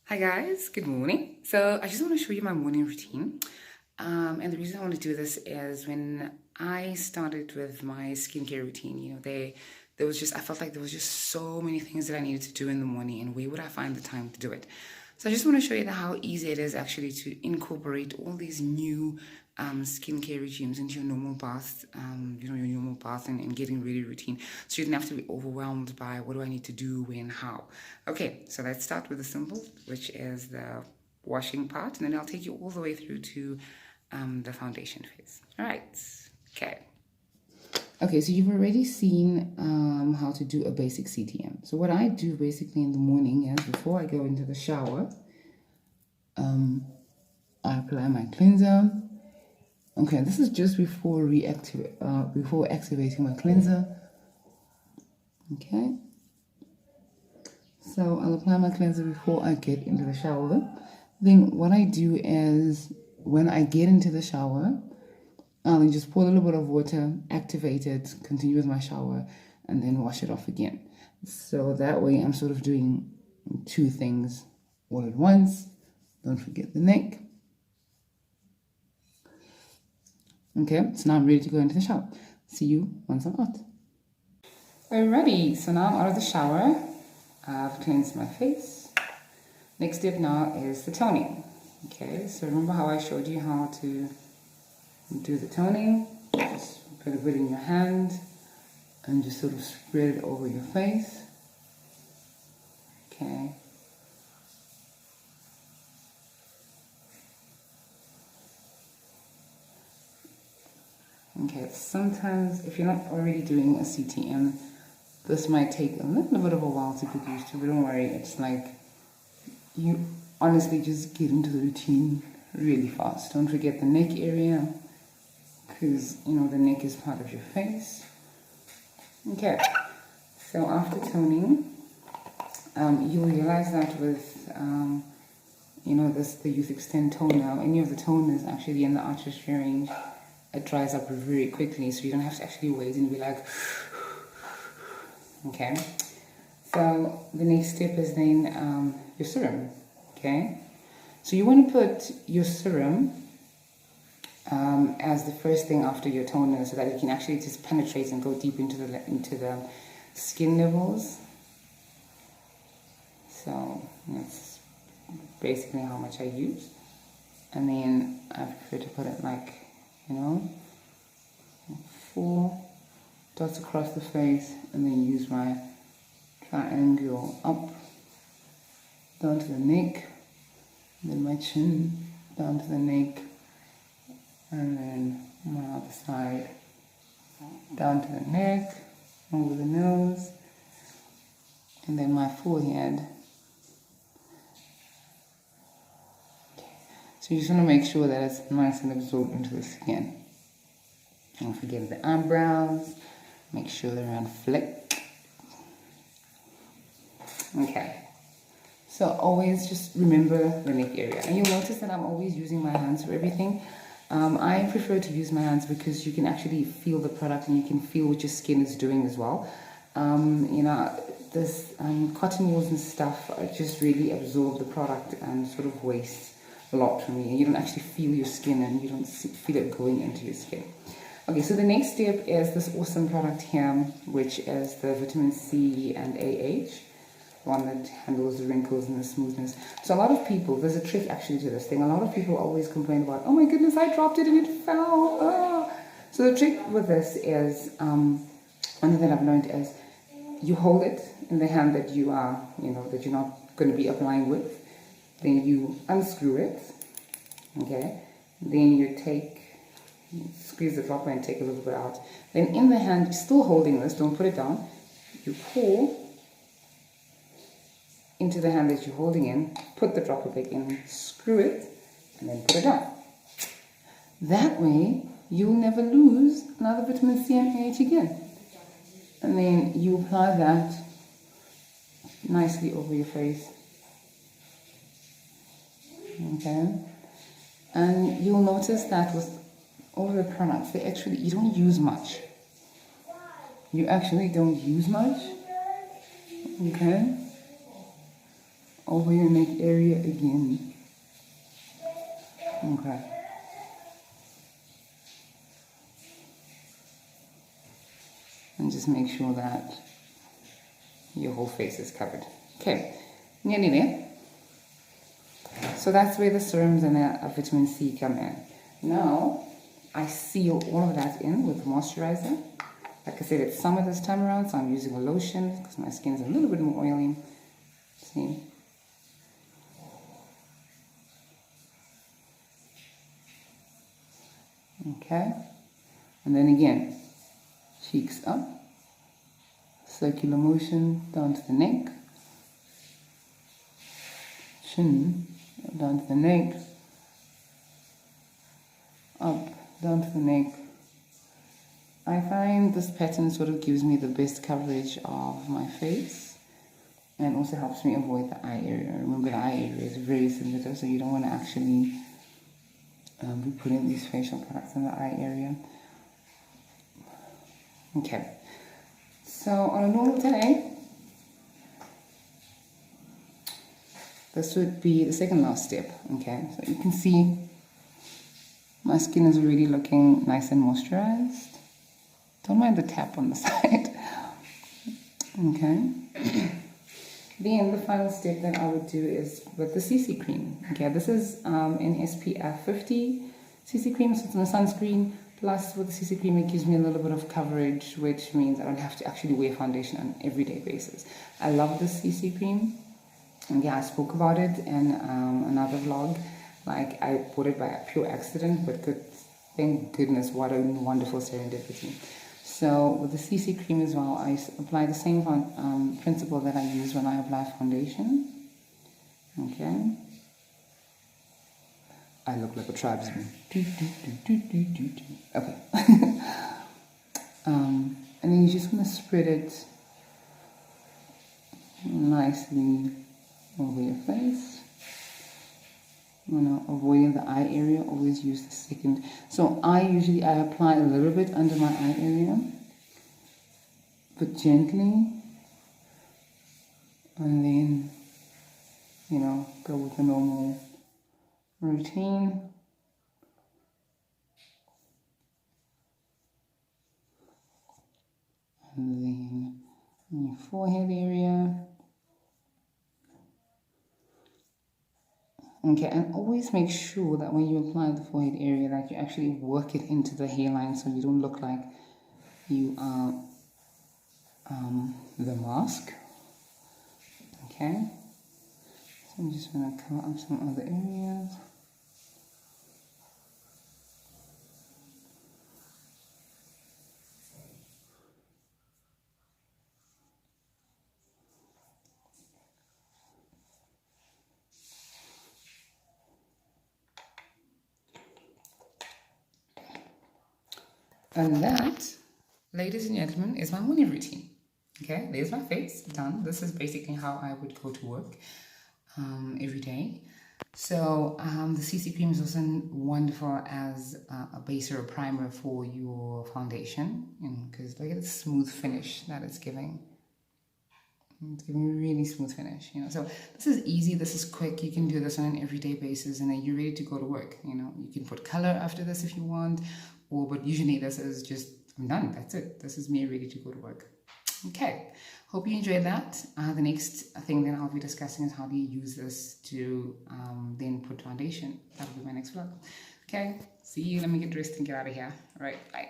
Hi guys, good morning. So I just want to show you my morning routine. And the reason I want to do this is when I started with my skincare routine, there was just I felt like there was just so many things that I needed to do in the morning, and where would I find the time to do it? So I just want to show you how easy it is actually to incorporate all these new skincare regimes into your normal bath, your normal bath and getting ready routine. So you don't have to be overwhelmed by what do I need to do, when, how. Okay, so let's start with the simple, which is the washing part, and then I'll take you all the way through to the foundation phase. All right, okay. Okay, so you've already seen how to do a basic CTM. So what I do basically in the morning is before I go into the shower, I apply my cleanser. Okay, this is just before before activating my cleanser. Okay, so I'll apply my cleanser before I get into the shower. Then what I do is when I get into the shower, I'll just pour a little bit of water, activate it, continue with my shower, and then wash it off again. So that way I'm sort of doing two things all at once. Don't forget the neck. Okay, so now I'm ready to go into the shower. See you once I'm out. Alrighty, so now I'm out of the shower. I've cleansed my face. Next step now is the toning. Okay, so remember how I showed you how to do the toning? Just put a bit in your hand and just sort of spread it over your face. Okay. Okay, sometimes if you're not already doing a CTM, this might take a little bit of a while to get used to, but don't worry, it's like you honestly just get into the routine really fast. Don't forget the neck area, because the neck is part of your face. Okay, so after toning, you'll realize that with the Youth Extend toner, any of the toners actually in the Artistry range, it dries up very quickly, so you don't have to actually wait and be like, okay. So the next step is then your serum, okay. So you want to put your serum as the first thing after your toner, so that it can actually just penetrate and go deep into the skin levels. So that's basically how much I use, and then I prefer to put it like 4 dots across the face, and then use my triangle up down to the neck, and then my chin down to the neck, and then my other side down to the neck, over the nose, and then my forehead. So you just want to make sure that it's nice and absorbed into the skin. Don't forget the eyebrows. Make sure they're on flick. Okay. So always just remember the neck area. And you'll notice that I'm always using my hands for everything. I prefer to use my hands because you can actually feel the product and you can feel what your skin is doing as well. This cotton wools and stuff just really absorb the product and sort of waste a lot from you. You don't actually feel your skin, and you don't feel it going into your skin. Okay, so the next step is this awesome product here, which is the vitamin C and AH, one that handles the wrinkles and the smoothness. So a lot of people, there's a trick actually to this thing. A lot of people always complain about, oh my goodness, I dropped it and it fell. Ah. So the trick with this is, one thing that I've learned is you hold it in the hand that you are, that you're not going to be applying with. Then you unscrew it, okay? Then you squeeze the dropper and take a little bit out. Then in the hand, still holding this, don't put it down, you pour into the hand that you're holding in, put the dropper back in, screw it, and then put it down. That way, you'll never lose another vitamin C and AH again. And then you apply that nicely over your face. Okay, and you'll notice that with all the products, you don't use much. You actually don't use much. Okay, over your neck area again. Okay. And just make sure that your whole face is covered. Okay, nearly there. So that's where the serums and the vitamin C come in. Now, I seal all of that in with moisturizer. Like I said, it's summer this time around, so I'm using a lotion because my skin is a little bit more oily. See? Okay. And then again, cheeks up. Circular motion down to the neck. Chin down to the neck. Up, down to the neck. I find this pattern sort of gives me the best coverage of my face and also helps me avoid the eye area. Remember, the eye area is very sensitive, so you don't want to actually be putting these facial products in the eye area. Okay, so on a normal day, this would be the second last step. Okay, so you can see my skin is already looking nice and moisturized. Don't mind the tap on the side. Okay. Then the final step that I would do is with the CC cream. Okay, this is an SPF 50 CC cream, so it's a sunscreen. Plus, with the CC cream, it gives me a little bit of coverage, which means I don't have to actually wear foundation on an everyday basis. I love this CC cream. And yeah, I spoke about it in another vlog. Like, I bought it by pure accident, but thank goodness, what a wonderful serendipity. So with the CC cream as well, I apply the same principle that I use when I apply foundation. Okay. I look like a tribesman. Okay. And then you just want to spread it nicely over your face. Avoiding the eye area, always use the second. So I apply a little bit under my eye area, but gently, and then, go with the normal routine. And then in your forehead area. Okay, and always make sure that when you apply the forehead area that you actually work it into the hairline so you don't look like you are the mask. Okay, so I'm just going to cover up some other areas. And that, ladies and gentlemen, is my morning routine. Okay, there's my face, done. This is basically how I would go to work every day. So the CC cream is also wonderful as a base or a primer for your foundation. Because look at the smooth finish that it's giving. It's giving a really smooth finish, So this is easy, this is quick. You can do this on an everyday basis and then you're ready to go to work, You can put color after this if you want. But usually this is just, I'm done, that's it. This is me ready to go to work. Okay, hope you enjoyed that. The next thing that I'll be discussing is how do you use this to then put foundation. That'll be my next vlog. Okay, see you, let me get dressed and get out of here. All right, bye.